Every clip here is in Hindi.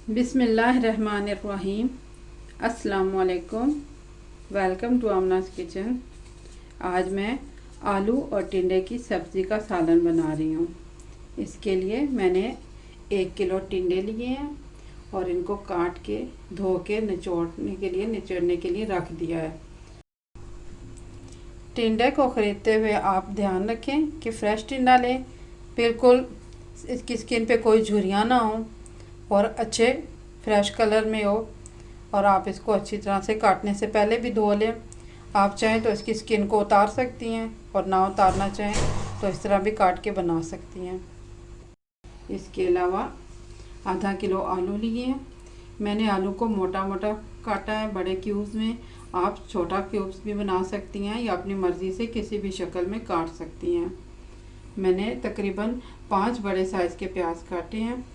बिस्मिल्लाहिर्रहमानिर्रहीम। अस्सलामुअलैकुम। Welcome to Aamna's kitchen. आज मैं आलू और टिंडे की सब्ज़ी का सालन बना रही हूँ। इसके लिए मैंने 1 किलो टिंडे लिए हैं और इनको काट के धो के निचोड़ने के लिए रख दिया है। टिंडे को ख़रीदते हुए आप ध्यान रखें कि फ़्रेश टिंडा लें, बिल्कुल इसकी स्किन पे कोई झुर्रियाँ ना हो और अच्छे फ्रेश कलर में हो। और आप इसको अच्छी तरह से काटने से पहले भी धो लें। आप चाहें तो इसकी स्किन को उतार सकती हैं और ना उतारना चाहें तो इस तरह भी काट के बना सकती हैं। इसके अलावा आधा किलो आलू लिए हैं। मैंने आलू को मोटा मोटा काटा है, बड़े क्यूब्स में। आप छोटा क्यूब्स भी बना सकती हैं या अपनी मर्ज़ी से किसी भी शक्ल में काट सकती हैं। मैंने तकरीबन 5 बड़े साइज़ के प्याज काटे हैं,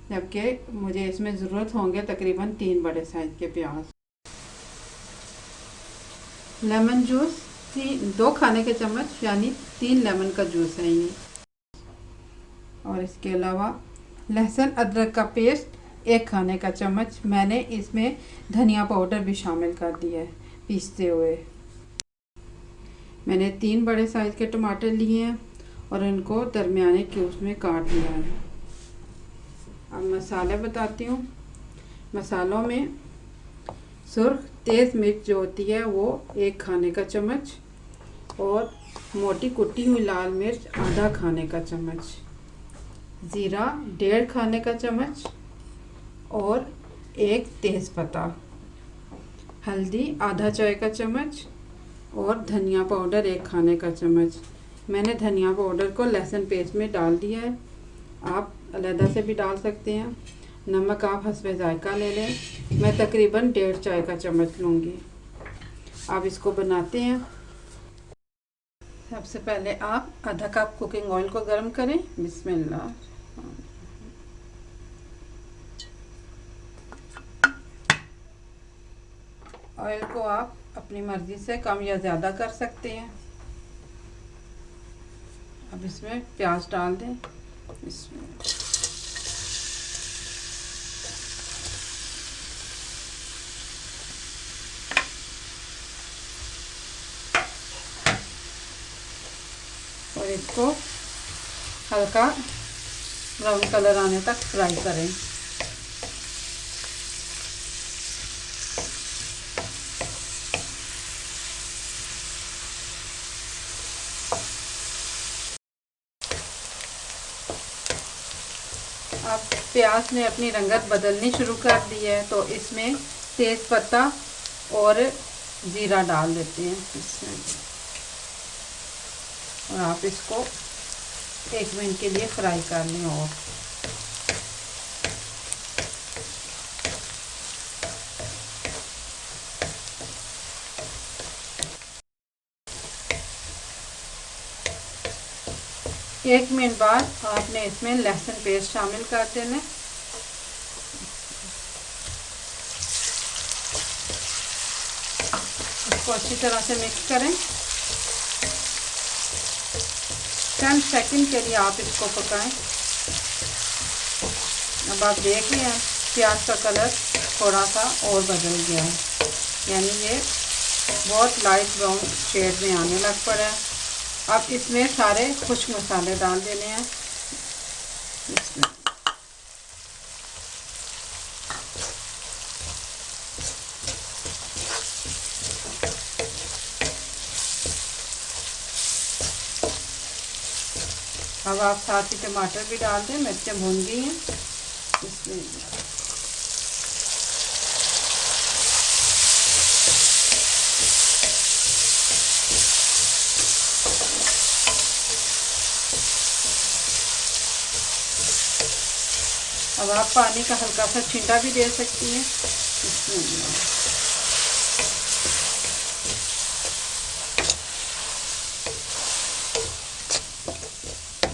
जबकि मुझे इसमें ज़रूरत होंगे तकरीबन 3 बड़े साइज़ के प्याज। लेमन जूस 2 खाने के चम्मच, यानी 3 लेमन का जूस है ये। और इसके अलावा लहसुन अदरक का पेस्ट 1 खाने का चम्मच। मैंने इसमें धनिया पाउडर भी शामिल कर दिया है पीसते हुए। मैंने 3 बड़े साइज़ के टमाटर लिए हैं और इनको दरमियाने क्यूब्स में काट लिया है। अब मसाले बताती हूँ। मसालों में सुर्ख तेज़ मिर्च जो होती है वो 1 खाने का चम्मच और मोटी कुटी हुई लाल मिर्च आधा खाने का चम्मच, ज़ीरा 1.5 खाने का चम्मच और 1 तेज़पत्ता, हल्दी आधा चाय का चम्मच और धनिया पाउडर 1 खाने का चम्मच। मैंने धनिया पाउडर को लहसुन पेस्ट में डाल दिया है, आप अलहदा से भी डाल सकते हैं। नमक आप हस्बे जायका ले लें। मैं तकरीबन 1.5 चाय का चम्मच लूँगी। अब इसको बनाते हैं। सबसे पहले आप आधा कप कुकिंग ऑयल को गर्म करें। बिस्मिल्लाह। ऑयल को आप अपनी मर्ज़ी से कम या ज़्यादा कर सकते हैं। अब इसमें प्याज डाल दें। इसमें और इसको हल्का ब्राउन कलर आने तक फ्राई करें। अब प्याज ने अपनी रंगत बदलनी शुरू कर दी है तो इसमें तेज़ पत्ता और ज़ीरा डाल देते हैं इसमें और आप इसको 1 मिनट के लिए फ्राई कर लें। और एक मिनट बाद आपने इसमें लहसुन पेस्ट शामिल कर देना। इसको अच्छी तरह से मिक्स करें। 10 सेकंड के लिए आप इसको पकाएं। अब आप देख रहे हैं प्याज का कलर थोड़ा सा और बदल गया है, यानी ये बहुत लाइट ब्राउन शेड में आने लग पड़ा है। अब इसमें सारे खुश्क मसाले डाल देने हैं। इसमें अब आप साथ ही टमाटर भी डाल दें। मिर्चें भून गई हैं। इसमें अब आप पानी का हल्का सा छींटा भी दे सकती हैं।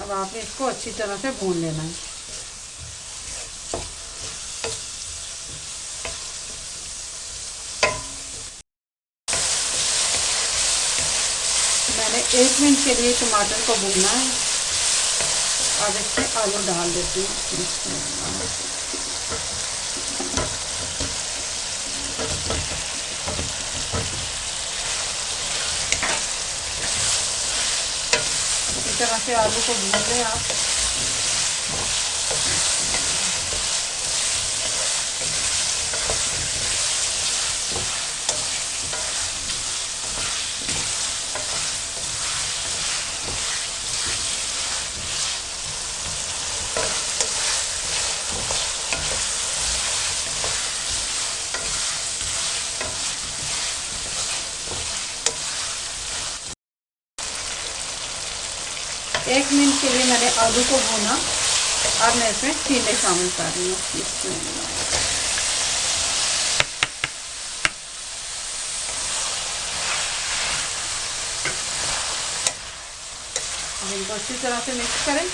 अब आपने इसको अच्छी तरह से भून लेना है। मैंने 1 मिनट के लिए टमाटर को भूना है। अब इसमें आलू डाल देती हूँ। तरह से आलू को भून लें आप। एक मिनट के लिए मैंने आलू को भूना। अब मैं इसमें टिंडे शामिल कर रही हूँ। अब इनको अच्छी तरह से मिक्स करें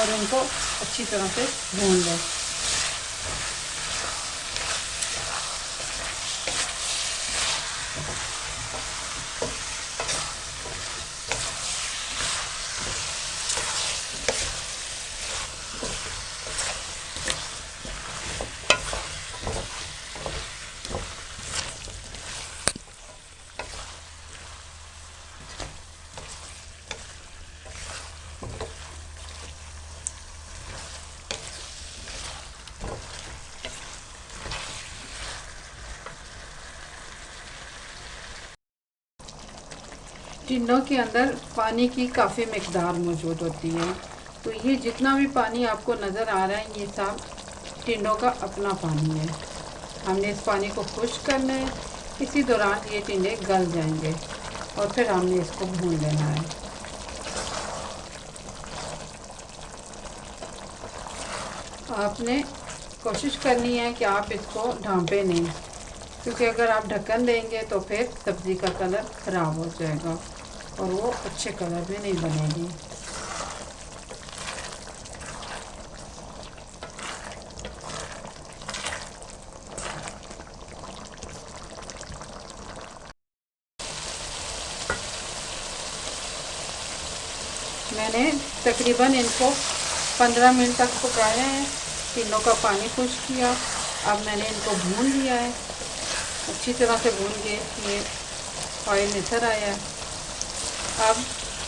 और इनको अच्छी तरह से भून लें। टिंडों के अंदर पानी की काफ़ी मिकदार मौजूद होती है, तो ये जितना भी पानी आपको नज़र आ रहा है ये सब टिंडों का अपना पानी है। हमने इस पानी को खुश्क करना है। इसी दौरान ये टिंडे गल जाएंगे और फिर हमने इसको भून लेना है। आपने कोशिश करनी है कि आप इसको ढांपे नहीं, क्योंकि अगर आप ढक्कन देंगे तो फिर सब्ज़ी का कलर ख़राब हो जाएगा और वो अच्छे कलर में नहीं बनेगी। मैंने तकरीबन इनको 15 मिनट तक पकाया है। टिंडों का पानी खुश्क किया। अब मैंने इनको भून लिया है। अच्छी तरह से भून के ये ऑयल निकल आया है। अब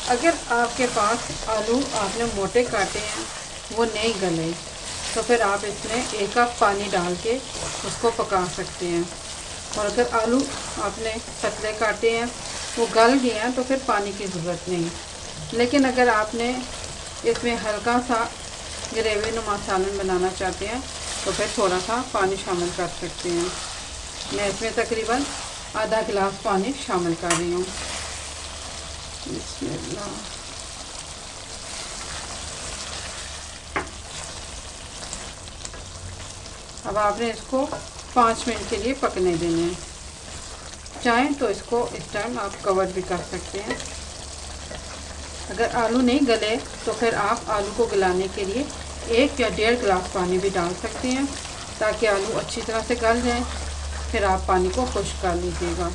अगर आपके पास आलू आपने मोटे काटे हैं, वो नहीं गले, तो फिर आप इसमें 1 कप पानी डाल के उसको पका सकते हैं। और अगर आलू आपने पतले काटे हैं, वो गल गए हैं, तो फिर पानी की ज़रूरत नहीं। लेकिन अगर आपने इसमें हल्का सा ग्रेवी नुमा सालन बनाना चाहते हैं, तो फिर थोड़ा सा पानी शामिल कर सकते हैं। मैं इसमें तकरीबन आधा गिलास पानी शामिल कर रही हूँ। बिस्मिल्लाह। अब आपने इसको 5 मिनट के लिए पकने देने हैं। चाहें तो इसको इस टाइम आप कवर भी कर सकते हैं। अगर आलू नहीं गले तो फिर आप आलू को गलाने के लिए 1 या 1.5 गिलास पानी भी डाल सकते हैं, ताकि आलू अच्छी तरह से गल जाए। फिर आप पानी को खुश्क कर लीजिएगा।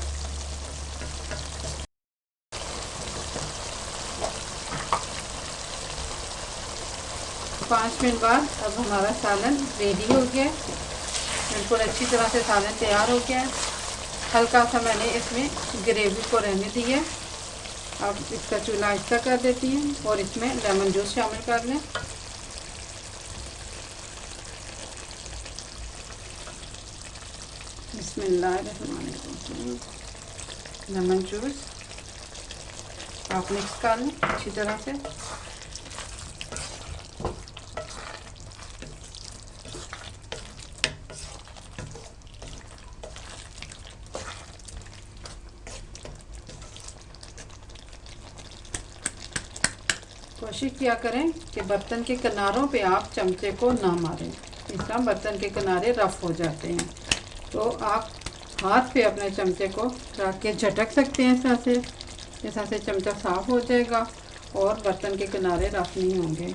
पाँच मिनट बाद अब हमारा सालन रेडी हो गया है। बिल्कुल अच्छी तरह से सालन तैयार हो गया है। हल्का सा मैंने इसमें ग्रेवी को रहने दी है। अब इसका चूल्हा आहिस्ता कर देती हैं और इसमें लेमन जूस शामिल कर लें। बिस्मिल्लाहिर्रहमानिर्रहीम। लेमन जूस आप मिक्स कर लें अच्छी तरह से। कोशिश किया करें कि बर्तन के किनारों पे आप चमचे को ना मारें, इस तरह बर्तन के किनारे रफ़ हो जाते हैं। तो आप हाथ पे अपने चमचे को रख के झटक सकते हैं। इस तरह से चमचा साफ़ हो जाएगा और बर्तन के किनारे रफ़ नहीं होंगे।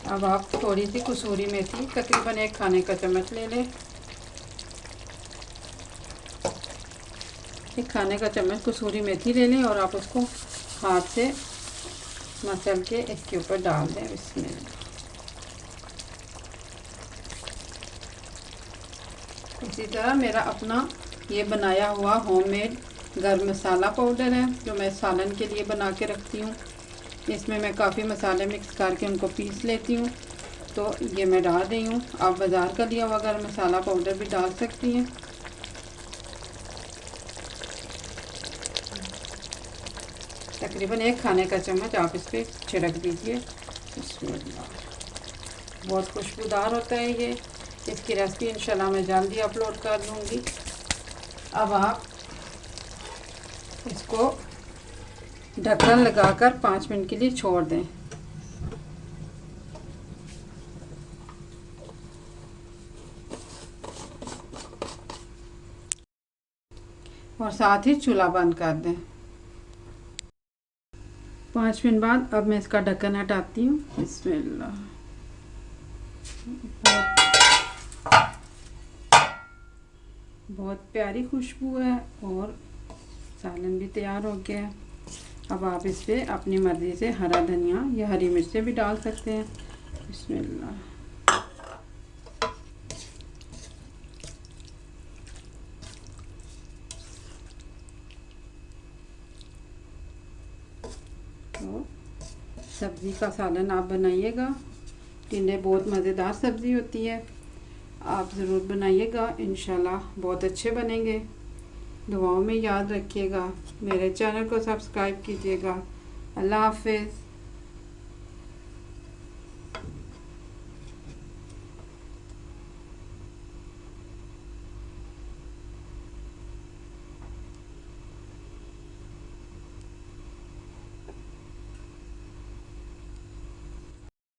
अब आप थोड़ी सी कसूरी मेथी तकरीबन 1 खाने का चम्मच ले लें। 1 खाने का चम्मच कसूरी मेथी ले लें और आप उसको हाथ से मसल के इसके ऊपर डाल दें। इसमें इसी तरह मेरा अपना ये बनाया हुआ होममेड गरम मसाला पाउडर है जो मैं सालन के लिए बना के रखती हूँ। इसमें मैं काफ़ी मसाले मिक्स करके उनको पीस लेती हूँ, तो ये मैं डाल रही हूँ। आप बाज़ार का लिया हुआ गरम मसाला पाउडर भी डाल सकती हैं। तकरीबन 1 खाने का चम्मच आप इस पर छिड़क दीजिए। इसमें बहुत खुशबूदार होता है ये। इसकी रेसिपी इंशाल्लाह मैं जल्दी अपलोड कर दूँगी। अब आप इसको ढक्कन लगाकर 5 मिनट के लिए छोड़ दें। और साथ ही चूल्हा बंद कर दें। 5 मिनट बाद अब मैं इसका ढक्कन हटाती हूँ। बिस्मिल्लाह। बहुत प्यारी खुशबू है और सालन भी तैयार हो गया है। अब आप इस पर अपनी मर्ज़ी से हरा धनिया या हरी मिर्चें भी डाल सकते हैं। बिस्मिल्लाह। तो सब्ज़ी का सालन आप बनाइएगा। टिंडे बहुत मज़ेदार सब्ज़ी होती है, आप ज़रूर बनाइएगा। इंशाल्लाह बहुत अच्छे बनेंगे। दुआओं में याद रखिएगा। मेरे चैनल को सब्सक्राइब कीजिएगा। अल्लाह हाफ़िज़।